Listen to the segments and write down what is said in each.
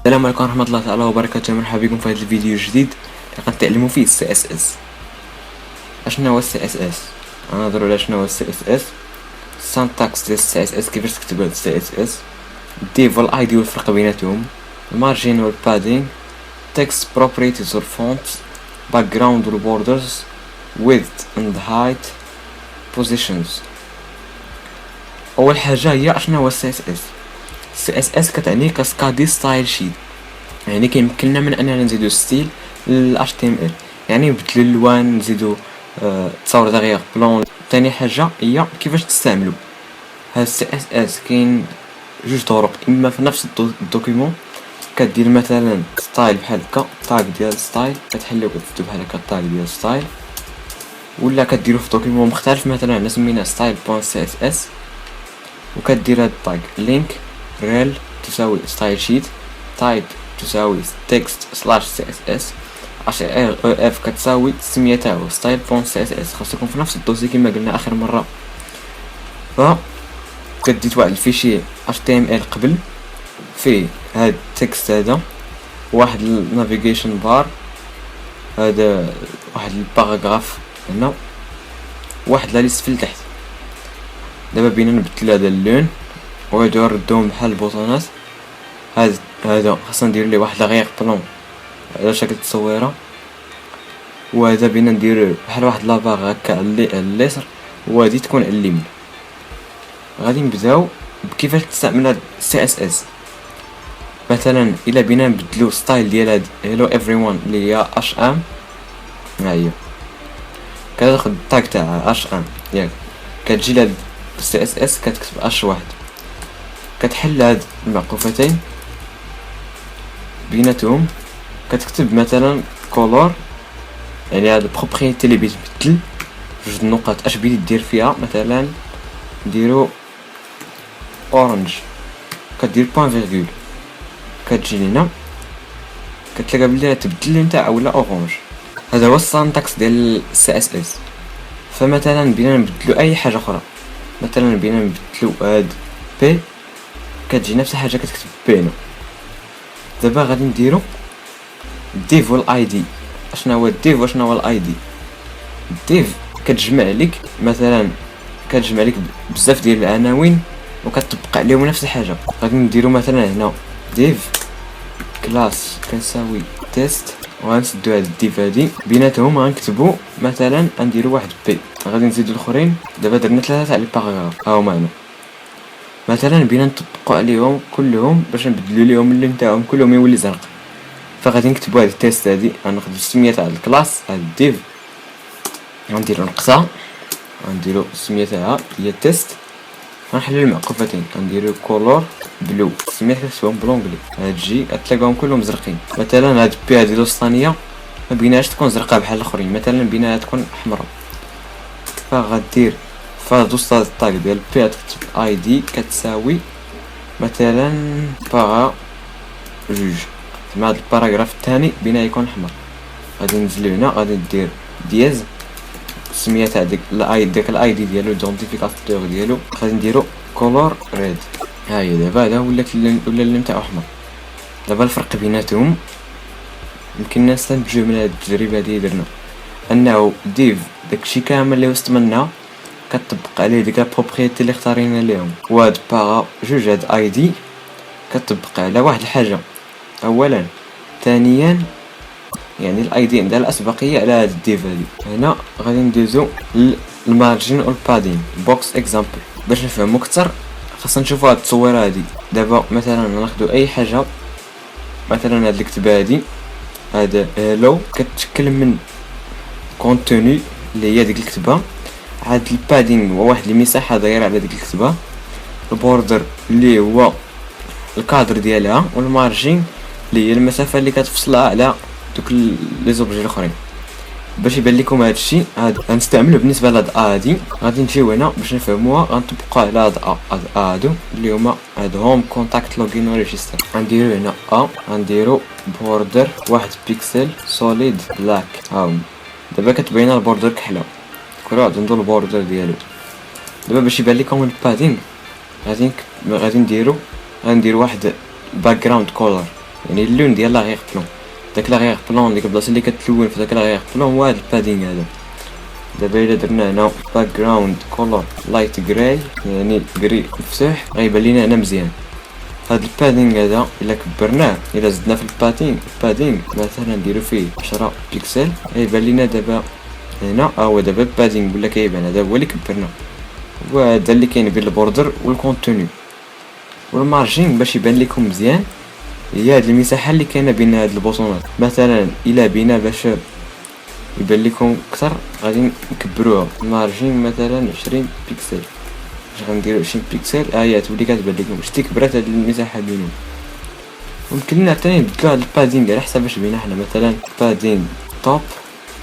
السلام عليكم ورحمة الله تعالى وبركاته. مرحبا بكم في هذا الفيديو الجديد اللي غنتعلموا فيه السي اس اس. اشنو هو السي اس اس؟ غنهضروا على شنو هو السي اس اس، السانتاكس ديال السي اس اس، كيفاش تكتب هاد السي اس اس، الديف والاي دي والفرق بيناتهم، المارجين والبادين، تكست بروبرتيز والفونت، باك جراوند والبوردرز، width and height، positions. اول حاجه هي اشنو هو السي اس اس. السي اس اس كتعني كاسكادي ستايل شيت، يعني كيمكننا من اننا نزيدو ستيل لل HTML، يعني نبدلو الالوان، نزيدو تصاور دغيغ بلون. ثاني حاجه هي كيفاش تستعملو هاد السي اس اس. كاين جوج طرق، اما في نفس الدوكيمون كدير مثلا ستايل بحال هكا، تاغ ديال ستايل، كتحلو كتكتب بحال هكا تاغ ديال ستايل، ولا كديرو في دوكيمون مختلف مثلا عندنا سميناه style.css، وكدير هاد التاغ لينك ريل تساوي ستايل شيت، تايب تساوي text/css، href كتساوي السمية تاعو style.css. خاص يكون في نفس الدوسي كما قلنا اخر مرة. ف كديت واحد الفيشي html قبل فيه هاد التكست هذا، واحد النافيغيشن بار، هذا واحد الباراغراف هنا، واحد لا ليست في التحت. دابا بينا نبدل هذا اللون وهادو نردوهم بحال البوطونات. هذا خاصنا ندير ليه واحد لاغيغ بلون على شكل تصويره، وهذا بينا ندير بحال واحد لاباغ هكا على اليسر، وهادي تكون على اليمين. غادي نبداو بكيفاش تستعمل هاد سي اس اس. مثلا الا بينا نبدلو ستايل ديال هاد هيلو ايفريون اللي هي اش ام، ها هي كتاخد التاغ تاع اش ام ياك، كتجي لهاد سي اس اس كتكتب اش واحد، كتحل هاد المعقوفتين بيناتهم، كتكتب مثلا كولور، يعني هاد البروبريتي اللي بغيت تبدل جوج النقط اش بغيتي دير فيها. مثلا نديرو اورنج، كدير بوين فيرغول، كتجي لهنا كتلقى بلي تبدل نتاع ولا اورنج. هذا هو السانتاكس ديال السي اس اس. فمثلا بينا نبدلو اي حاجه اخرى، مثلا بينا نبدلو هاد بي، كتجي نفس الحاجه كتكتب بي هنا. دابا غادي نديرو الديف والاي دي. اشنا هو الديف واشنا هو الاي دي؟ الديف كتجمع لك مثلا، كتجمع لك بزاف ديال العناوين وكتطبق عليهم نفس الحاجه. غادي نديرو مثلا هنا ديف كلاس كنساوي تيست، وغنسدو هاد الديف هادي بيناتهم غنكتبو مثلا نديرو واحد بي، غادي نزيدو الاخرين. دابا درنا 3 تاع لي باراغراف ها هما هنا. مثلا بينا نطبقوا عليهم كلهم باش نبدلو ليهم اللون تاعهم كلهم يولي زرق. فغادي نكتبوا هاد التيست هادي، غناخدو السميه تاع الكلاس هاد الديف، غنديرو نقطه، غنديرو السميه تاعها هي تيست، غنحلو المعقوفتين، غنديرو كولور بلو، السميه كتكتبهم بلونغلي، هادجي غتلاقاهم كلهم زرقين. مثلا هاد بي هادي الوسطانيه ما بيناش تكون زرقاء بحال الاخرين، مثلا بينها تكون حمراء. فغدير فهاد وسط الطاق ديال بي غتكتب اي دي كتساوي مثلا باغا جوج، مع هاد الباراغراف الثاني بينا يكون احمر. غادي ننزلو هنا، غادي ندير دياز السميه تاع ديك الاي دي ديالو، ايدونتيفيكاتور ديالو، غادي نديرو كولور ريد. ها هي دابا هذا ولا اللون تاعو احمر. دابا الفرق بيناتهم يمكننا نستنتجو من هاد التجربه هادي درنا انه ديف داكشي كامل اللي وسط منا كتطبق عليه ديك البروبريتي اللي اختارينا ليهم، وهاد باغا جوج هاد اي دي كتطبق على واحد الحاجه اولا. ثانيا يعني الاي دي عندها الاسبقيه على هاد الديف هادي. هنا غادي ندوزو للمارجين والبادين بوكس اكزامبل. باش نفهمو اكثر خاصنا نشوفو هاد التصويره هادي. دابا مثلا ناخدو اي حاجه، مثلا هاد الكتابه هادي، هذا هلو كتشكل من كونتوني اللي هي ديك الكتابه، هاد البادين هو واحد المساحه دايره على ديك الكتابه، البوردر اللي هو الكادر ديالها، والمارجين اللي هي المسافه اللي كتفصلها على دوك لي زوبجي الاخرين. باش يبان لكم هذا الشيء هاد غنستعملو بالنسبه لهاد هادي. غادي نجيو هنا باش نفهموها، غنطبقوا على هاد هادو اللي هما هاد هوم كونتاكت لوغين وريجستر. غنديرو هنا غنديرو بوردر واحد بيكسل سوليد بلاك. هاهم دابا كتبين البوردر كحله، كل واحد عنده البوردر ديالو. دابا باش يبان لكم البادينغ غادي نديرو واحد باك جراوند كولر، يعني اللون ديال لاغيغ بلون. داك لاغيغ بلون ديك البلاصه اللي كتلون في داك لاغيغ بلون هو هاد البادينغ هذا. دابا الا درنا هنا باك جراوند كولور لايت جراي يعني جري مفتوح غيبان لينا هنا مزيان. هاد البادينغ هذا الا كبرناه الا زدنا في البادينغ مثلا نديرو فيه 10 بيكسل غيبان لينا دابا هنا. هو دابا البادينغ ولا كيبان هذا هو اللي كبرنا، وهذا اللي كاين بين البوردر والكونتوني والمارجين باش يبان لكم مزيان. هي هاد المساحه اللي كاينه بين هاد البوطونات. مثلا الا بينا باش يبان لكم اكثر غادي نكبروها المارجين مثلا 20 بيكسل. باش غنديرو 20 بيكسل هي تولي كتبان لكم شتي كبرات هاد المساحه بينهم. ممكن لنا حتى نبدلو هاد البادينغ على حسب اش بينا حنا. مثلا بادينغ توب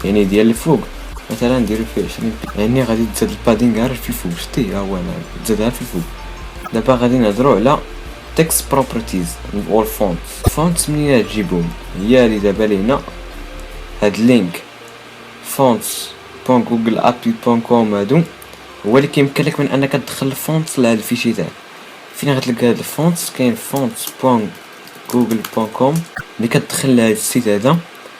يعني ديال الفوق مثلا نديرو فيه 20 يعني غادي تزاد البادينغ غير في الفوق. شتي ها هو انا تزادها في الفوق. دابا غادي نهضروا على تكست بروبرتيز اور فونتس منين تجيبهم. هي اللي دابا لينا هاد اللينك fonts.googleapps.com هادو هو اللي كيمكن لك من انك تدخل الفونتس لهاد الفيشي تاعك. فين غتلقى هاد الفونتس؟ كاين fonts.google.com اللي كتدخل لهاد السيت هذا.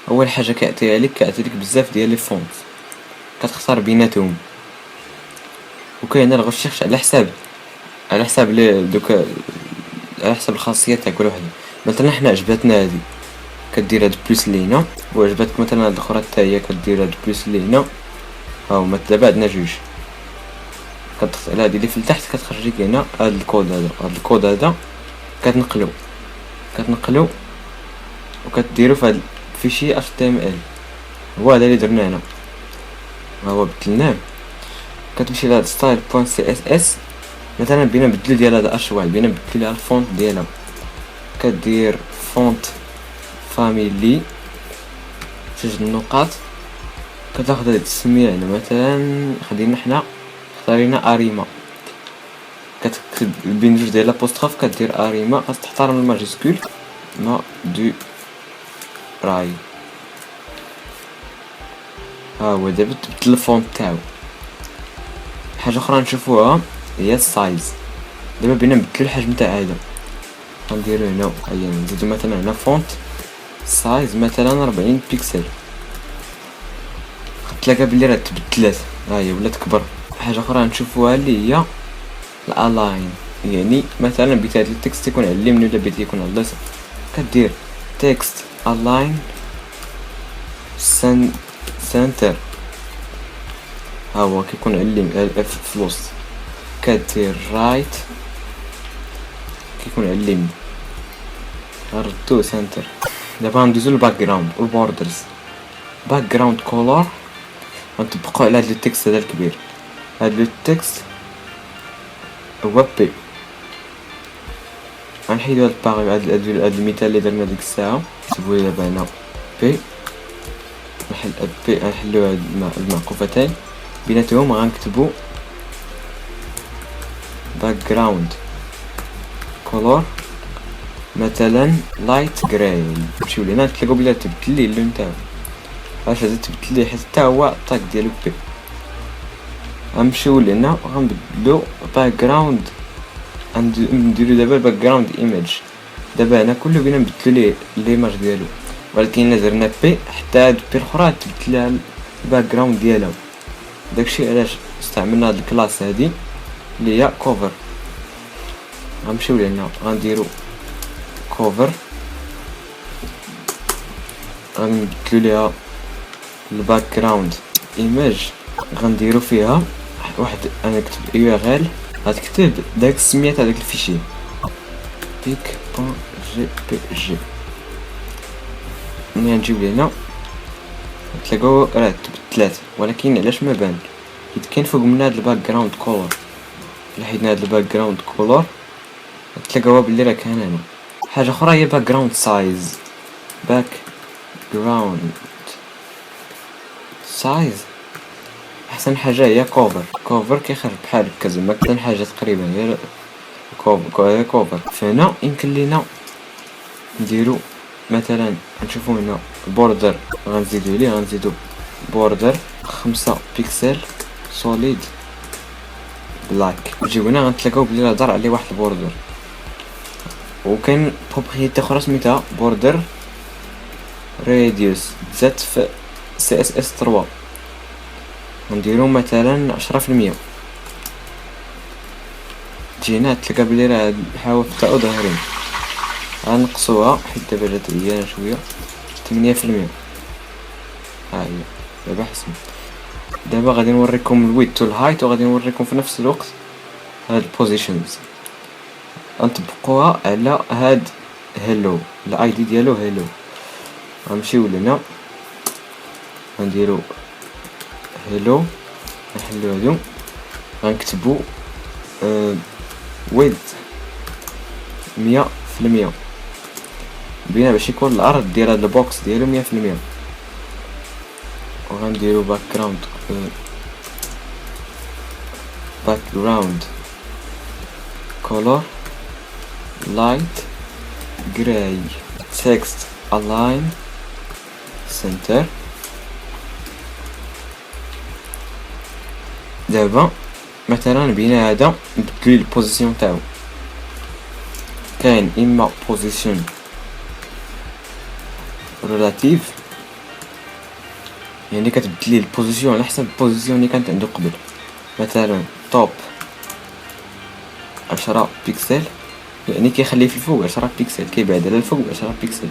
اول حاجه كيعطيها لك بزاف ديال لي فونتس كتختار بيناتهم، وكاين الغشيخ على حساب دوك على حسب الخاصيات تاع كل وحده. مثلا حنا عجبتنا هادي كدير هاد بلس لينا، وعجبتك مثلا هاد الاخرى حتى هي كدير هاد بلس لينا. ها هما دابا عندنا جوج. كتضغط على هادي اللي في التحت كتخرج لك هنا هاد الكود هذا كتنقلو وكديرو في هاد الفيشي HTML. هو هذا اللي درنا هنا. ها هو بدلناه. كتمشي لهاد style.css مثلا بينا نبدلو ديال هاد الاشواع، بينا نبدلو ليها الفونت ديالها. كدير فونت فاميلي 2 نقاط. كتاخد هاد التسمية هنا مثلا خدينا حنا اختارينا اريما. كتكتب بين جوج ديال لابوستروف كدير اريما. خاص تحترم الماجيسكول ما دو راي. ها هو دابا تبدل الفونت تاعو. حاجه اخرى نشوفوها هي السايز. دابا بينا نبدلو الحجم تاع هذا. غنديرو هنا هيا نزيدو مثلا هنا فونت سايز مثلا 40 بيكسل. غتلاقى بلي راه تبدلات. ها هي ولات كبر. حاجه اخرى نشوفوها اللي هي الالاين. يعني مثلا بيت هاد التكست يكون على اليمين ولا بيت يكون على اليسار كدير تكست الاين سنتر. ها هو كيكون على اليمين في الوسط. كدير رايت كيكون على اليمين ردو سنتر. دابا ندوزو للباك جراوند والبوردرز. باك جراوند كولور غنطبقو على هاد التكست هذا الكبير. هاد التكست هو بي. غنحيدو هاد الباغي هاد المثال اللي درنا ديك الساعه. نكتبو دابا هنا بي. نحلو هاد المعقوفتين بيناتهم. غنكتبو باك جراوند كولور مثلا لايت جراي. نمشيو لهنا نتلاقاو بلي تبدل ليه اللون تاعو. واش هذا تبدل ليه حتى هو الطاق ديالو بي. غنمشيو لهنا غنبدلو باك جراوند. نديرو دابا الباك جراوند ايميج. دابا هنا كله بينا نبدلو ليه ليماج ديالو، ولكن الا درنا بي حتى هاد بي الاخرى تبدل لها الباك جراوند ديالها. داكشي علاش استعملنا هاد الكلاس هادي اللي هي كوفر. غنمشيو لهنا غنديرو كوفر. غنبدلو ليها الباك جراوند ايميج. غنديرو فيها واحد انا نكتب URL. غتكتب داك السميه تاع داك الفيشي pic.jpg. ملي نجيو لهنا نتلاقاو راه تبدلات، ولكن علاش ما بان؟ حيت كاين فوق من هاد الباك جراوند كولور. الا حيدنا هاد الباك جراوند كولور تلاقاوها بلي راه كان هنا. حاجه اخرى هي باك جراوند سايز. باك جراوند سايز احسن حاجه هي كوفر كيخرج بحال هكا زعما احسن حاجه تقريبا هي كوفر. فهنا يمكن لينا نديرو مثلا نشوفو هنا بوردر. غنزيدو بوردر 5 بيكسل سوليد بلاك. نجيو هنا غنتلاقاو بلي راه دار عليه واحد البوردر. وكاين بروبريتي اخرى سميتها بوردر راديوس تزاد في CSS 3 غنديرو مثلا 10%. جينا تلقى بلي راه هاد الحواف تاعو ظاهرين، غنقصوها حيت دابا جات عيانة شوية. 8%. ها هي دابا حسن. دابا غادي نوريكم الويدث والهايت، وغادي نوريكم في نفس الوقت هاد البوزيشنز. غنطبقوها على هاد هيلو، الاي دي ديالو هيلو. غنمشيو لهنا غنديرو هيلو، نحلو هادو، غنكتبو ويدث 100% بينا باش يكون العرض ديال هاد البوكس ديالو 100%. وغنديرو باك جراوند color light gray text align center. دابا مثلا بينا هذا نبدلو البوزيسيون تاعو، كاين اما بوزيشن ريلاتيف يعني كتبدلي البوزيسيون على حسب البوزيسيون اللي كانت عنده قبل. مثلا توب 10 بيكسل يعني كيخليه في الفوق 10 بيكسل، كيبعد على الفوق 10 بيكسل.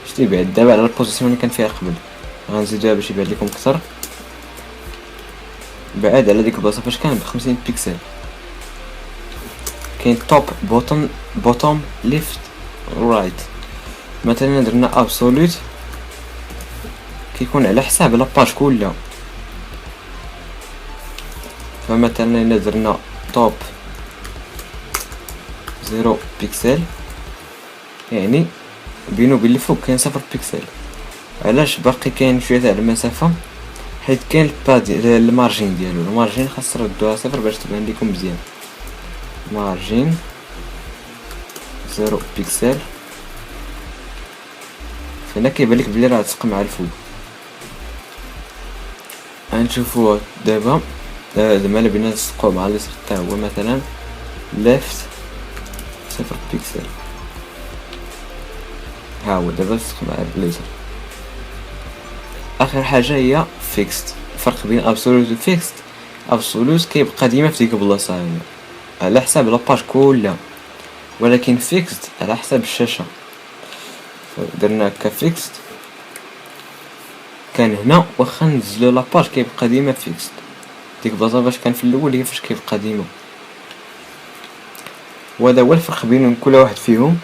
شتي بعد دابا على البوزيسيون اللي كان فيها قبل. غنزيدوها باش يبان لكم اكثر. بعد على ديك البلاصه فاش كان ب50 بيكسل. كاين توب بوتوم ليفت رايت. مثلا درنا ابسولوت كيكون على حساب لاباج كلها. فمثلا الا درنا توب 0 بيكسل يعني بينو وبين الفوق كاين 0 بيكسل. علاش باقي كاين شويه تاع المسافه؟ حيت كاين المارجين ديالو، المارجين خاص تردوها 0 باش تبان لكم مزيان. مارجين 0 بيكسل، فهنا كيبان لك بلي راه تسق مع الفوق. غنشوفوها دابا زعما الا بغينا نسقو مع اليسر حتى هو مثلا ليفت 0 بيكسل. ها هو دابا تسق مع اليسر. اخر حاجه هي فيكست. الفرق بين ابسولوت و فيكست، ابسولوت كيبقى ديما في ديك البلاصه هنا على حساب لاباج كلها، ولكن فيكست على حساب الشاشه. درنا هكا فيكست كان هنا واخا نزلو لاباج كيبقى ديما فيكست. ديك البلاصه فاش كان في الاول هي فاش كيبقى ديما. وهذا هو الفرق بين كل واحد فيهم.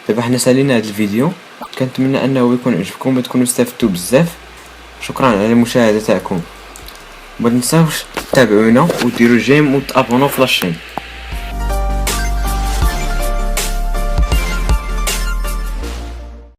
دابا حنا سالينا هذا الفيديو، كنتمنى انه يكون عجبكم وتكونوا استفدتوا بزاف. شكرا على المشاهده تاعكم، ما تنساوش تتابعونا وديروا جيم وتابوناو في لاشين.